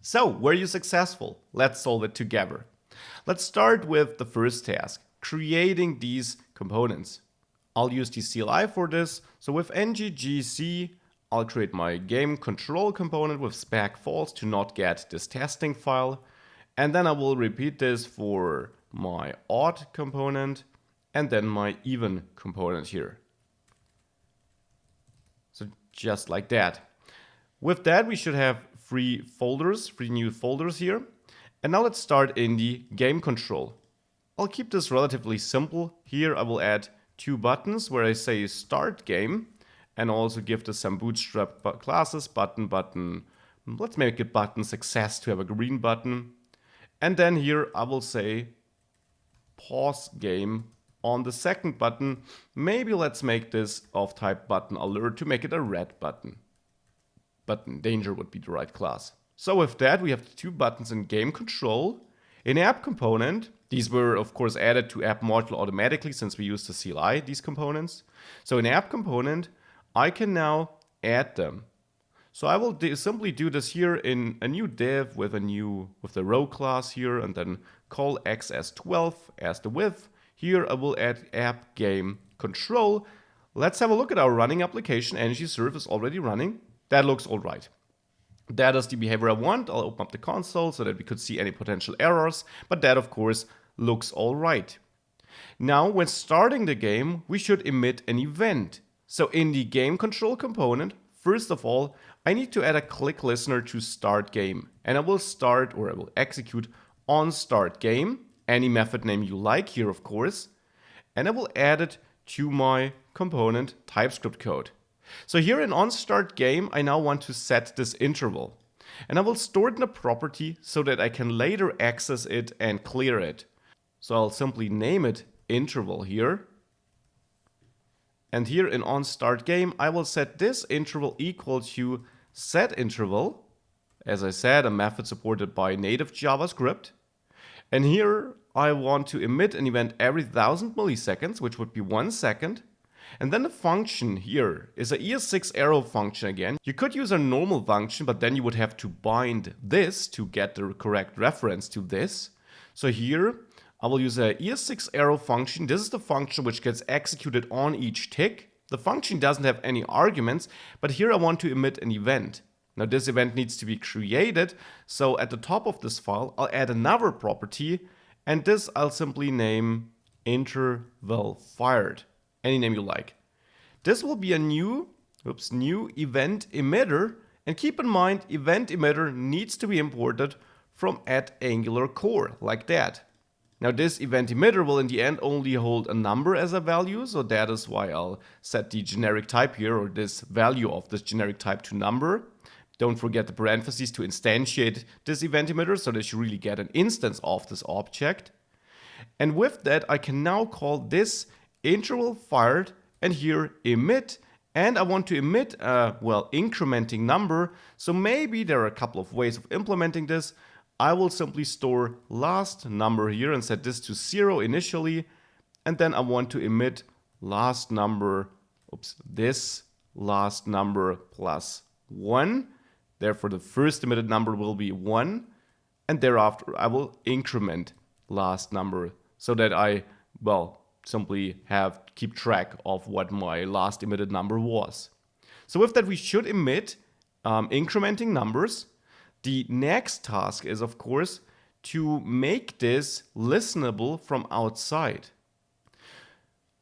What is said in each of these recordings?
So, were you successful? Let's solve it together. Let's start with the first task, creating these components. I'll use the CLI for this. So with ngGC, I'll create my game control component with spec false to not get this testing file. And then I will repeat this for my odd component and then my even component here. So just like that. With that, we should have three new folders here. And now let's start in the game control. I'll keep this relatively simple. Here I will add two buttons where I say start game and also give this some bootstrap classes, button. Let's make it button success to have a green button. And then here I will say pause game on the second button. Maybe let's make this of type button alert to make it a red button. Button danger would be the right class. So with that, we have the two buttons in game control. In app component, these were of course added to app module automatically since we used the CLI, these components. So in app component, I can now add them. So I will simply do this here in a new div with the row class here and then call XS12 as the width. Here I will add app game control. Let's have a look at our running application. ngServe is already running. That looks all right. That is the behavior I want. I'll open up the console so that we could see any potential errors, but that of course looks all right. Now when starting the game, we should emit an event. So in the game control component, first of all, I need to add a click listener to start game. And I will execute on start game, any method name you like here of course, and I will add it to my component TypeScript code. So here in onStartGame, I now want to set this interval. And I will store it in a property so that I can later access it and clear it. So I'll simply name it interval here. And here in onStartGame, I will set this interval equal to setInterval. As I said, a method supported by native JavaScript. And here I want to emit an event every 1000 milliseconds, which would be 1 second. And then the function here is a ES6 arrow function again. You could use a normal function, but then you would have to bind this to get the correct reference to this. So here I will use a ES6 arrow function. This is the function which gets executed on each tick. The function doesn't have any arguments, but here I want to emit an event. Now this event needs to be created. So at the top of this file, I'll add another property, and this I'll simply name interval fired. Any name you like. This will be a new event emitter, and keep in mind event emitter needs to be imported from @AngularCore like that. Now this event emitter will in the end only hold a number as a value, so that is why I'll set the generic type here, or this value of this generic type, to number. Don't forget the parentheses to instantiate this event emitter so that you really get an instance of this object. And with that I can now call this interval fired and here emit, and I want to emit a incrementing number. So maybe there are a couple of ways of implementing this. I will simply store last number here and set this to 0 initially, and then I want to emit last number, this last number plus 1. Therefore the first emitted number will be 1, and thereafter I will increment last number so that I simply keep track of what my last emitted number was. So with that we should emit incrementing numbers. The next task is of course to make this listenable from outside.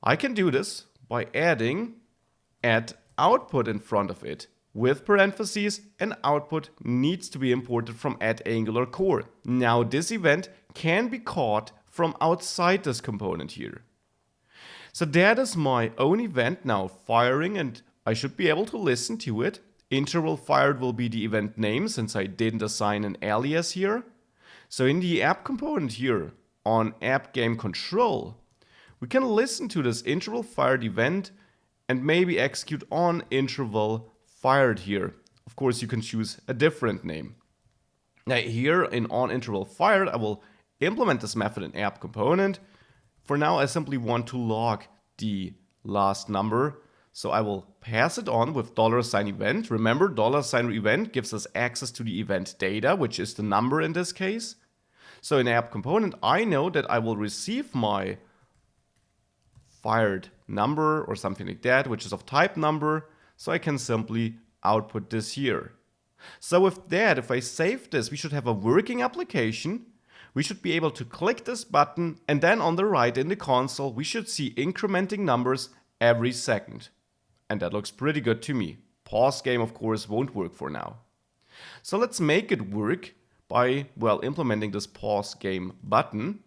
I can do this by adding @output in front of it with parentheses, and output needs to be imported from @AngularCore. Now this event can be caught from outside this component here. So that is my own event now firing, and I should be able to listen to it. Interval fired will be the event name since I didn't assign an alias here. So in the app component here on app game control, we can listen to this interval fired event and maybe execute on interval fired here. Of course, you can choose a different name. Now here in on interval fired, I will implement this method in app component. For now, I simply want to log the last number. So I will pass it on with $event. Remember, $event gives us access to the event data, which is the number in this case. So in app component, I know that I will receive my fired number or something like that, which is of type number. So I can simply output this here. So with that, if I save this, we should have a working application. We should be able to click this button, and then on the right in the console, we should see incrementing numbers every second. And that looks pretty good to me. Pause game, of course, won't work for now. So let's make it work by, well, implementing this pause game button.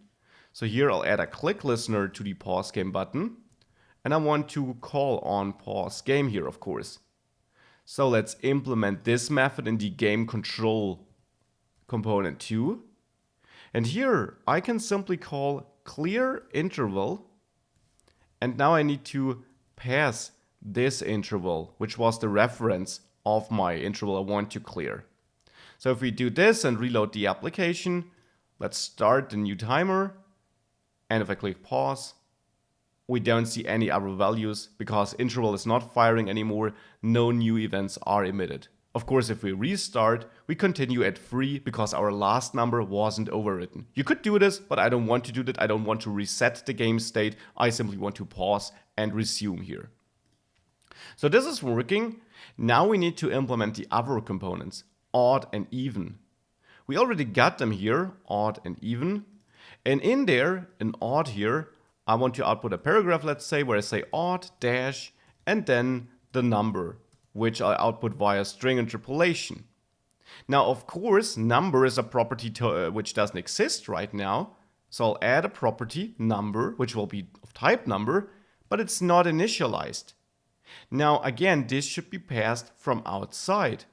So here I'll add a click listener to the pause game button. And I want to call on pause game here, of course. So let's implement this method in the game control component too. And here I can simply call clear interval. And now I need to pass this interval, which was the reference of my interval I want to clear. So if we do this and reload the application, let's start the new timer. And if I click pause, we don't see any other values because interval is not firing anymore. No new events are emitted. Of course, if we restart, we continue at 3 because our last number wasn't overwritten. You could do this, but I don't want to do that. I don't want to reset the game state. I simply want to pause and resume here. So this is working. Now we need to implement the other components, odd and even. We already got them here, odd and even. And in there, in odd here, I want to output a paragraph, let's say, where I say odd dash and then the number, which I output via string interpolation. Now, of course, number is a property which doesn't exist right now. So I'll add a property, number, which will be of type number, but it's not initialized. Now, again, this should be passed from outside.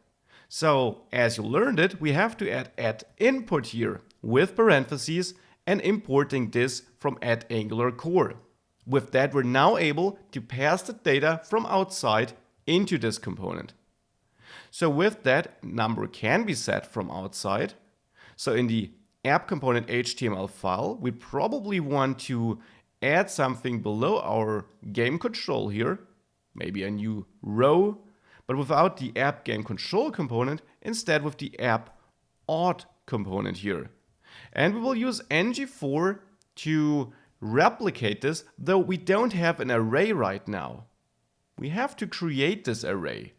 So, as you learned it, we have to add input here with parentheses and importing this from @Angular core. With that, we're now able to pass the data from outside into this component. So with that, number can be set from outside. So in the app component HTML file, we probably want to add something below our game control here, maybe a new row, but without the app game control component, instead with the app odd component here. And we will use ngFor to replicate this, though we don't have an array right now. We have to create this array.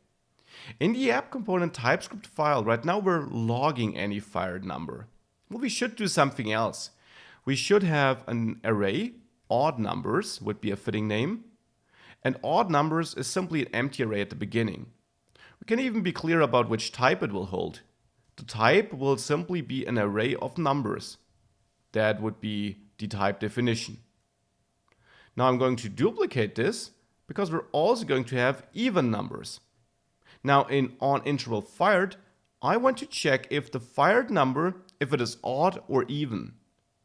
In the app component TypeScript file, right now we're logging any fired number. Well, we should do something else. We should have an array, odd numbers would be a fitting name, and odd numbers is simply an empty array at the beginning. We can even be clear about which type it will hold. The type will simply be an array of numbers. That would be the type definition. Now I'm going to duplicate this because we're also going to have even numbers. Now in onInterval fired, I want to check if the fired number, if it is odd or even.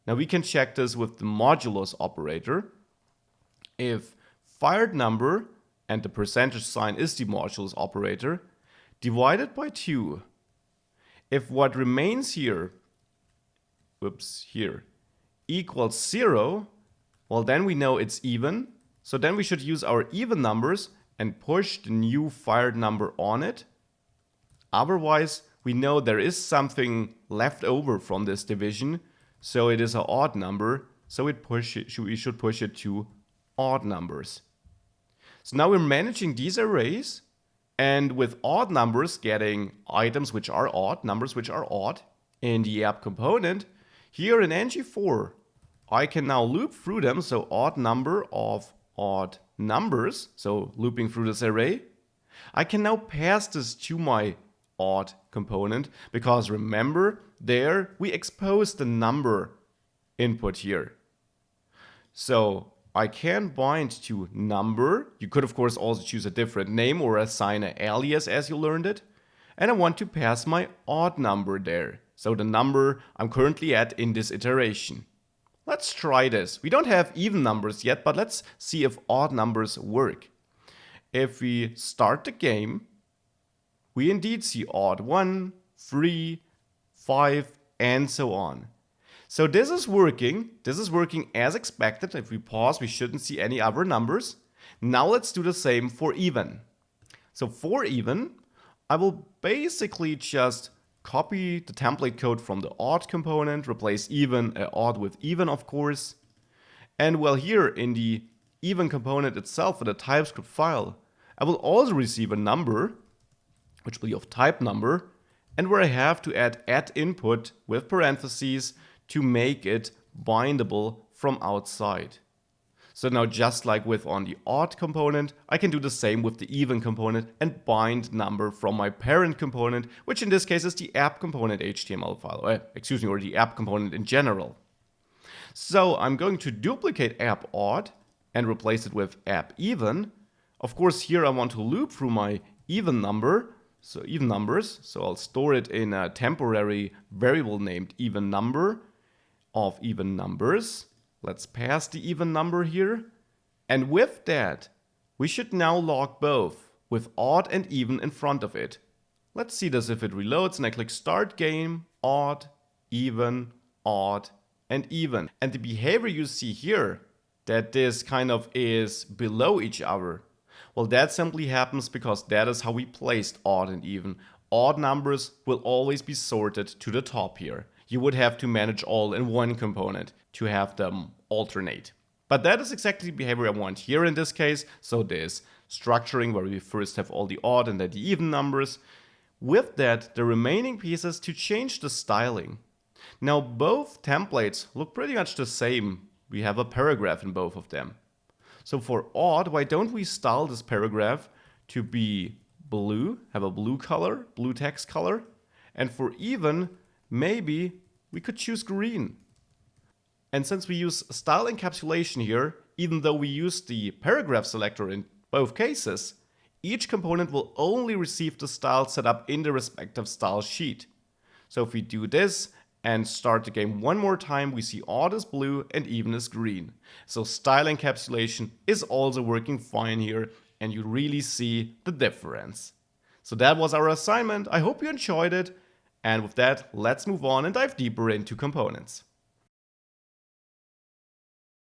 Now we can check this with the modulus operator. If fired number, and the percentage sign is the modulus operator, divided by 2. If what remains here, here, equals 0, well then we know it's even. So then we should use our even numbers and push the new fired number on it. Otherwise, we know there is something left over from this division, so it is an odd number, so we should push it to odd numbers. So now we're managing these arrays, and with odd numbers getting items which are odd, numbers which are odd, in the app component, here in ngFor, I can now loop through them, so odd number of odd numbers, so looping through this array. I can now pass this to my odd component, because remember, there we expose the number input here. So I can bind to number. You could of course also choose a different name or assign an alias as you learned it. And I want to pass my odd number there. So the number I'm currently at in this iteration. Let's try this. We don't have even numbers yet, but let's see if odd numbers work. If we start the game, we indeed see odd 1, 3, 5, and so on. So this is working as expected. If we pause, we shouldn't see any other numbers. Now let's do the same for even. So for even, I will basically just copy the template code from the odd component, replace even odd with even, of course. And well, here in the even component itself in the TypeScript file, I will also receive a number, which will be of type number, and where I have to add input with parentheses to make it bindable from outside. So now just like with on the odd component, I can do the same with the even component and bind number from my parent component, which in this case is the app component HTML file, or the app component in general. So I'm going to duplicate app odd and replace it with app even. Of course, here I want to loop through my even number, so even numbers. So I'll store it in a temporary variable named even number of even numbers. Let's pass the even number here. And with that, we should now log both with odd and even in front of it. Let's see this if it reloads and I click start game, odd, even, and even. And the behavior you see here, that this kind of is below each other, well, that simply happens because that is how we placed odd and even. Odd numbers will always be sorted to the top here. You would have to manage all in one component to have them alternate. But that is exactly the behavior I want here in this case. So this structuring where we first have all the odd and then the even numbers. With that, the remaining pieces to change the styling. Now both templates look pretty much the same. We have a paragraph in both of them. So for odd, why don't we style this paragraph to be blue, have a blue color, blue text color. And for even, maybe we could choose green. And since we use style encapsulation here, even though we use the paragraph selector in both cases, each component will only receive the style set up in the respective style sheet. So if we do this and start the game one more time, we see odd is blue and even is green. So style encapsulation is also working fine here, and you really see the difference. So that was our assignment. I hope you enjoyed it. And with that, let's move on and dive deeper into components.